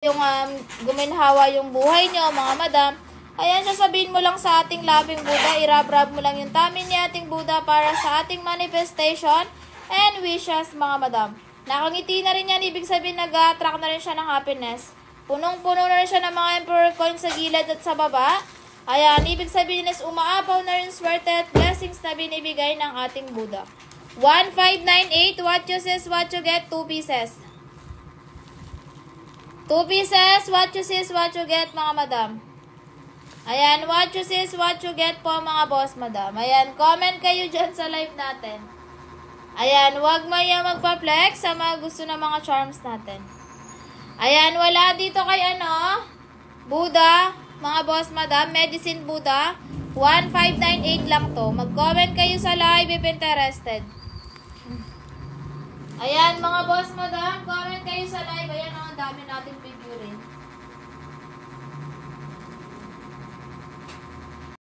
yung guminhawa yung buhay nyo, mga madam. Ayan, sasabihin mo lang sa ating loving Buddha, irab-rab mo lang yung tummy ni ating Buddha para sa ating manifestation and wishes, mga madam. Nakangiti na rin yan, ibig sabihin nag-attract na rin siya ng happiness. Punong-puno na rin siya ng mga emperor coins sa gilid at sa baba. Ayan, ibig sabihin is umaapaw na rin swerte at blessings na binibigay ng ating Buddha. 1598, what you see is what you get, 2 pieces. 2 pieces, what you see is what you get, mga madam. Ayan, what you see is what you get po, mga boss, madam. Ayan, comment kayo dyan sa live natin. Ayan, huwag maya magpa-flex sa mga gusto ng mga charms natin. Ayan, wala dito kay Buddha, mga boss, madam, Medicine Buddha. 1598 lang to. Mag-comment kayo sa live if interested. Ayan, mga boss, madam, comment kayo sa live. Ayan, ang dami natin figurin.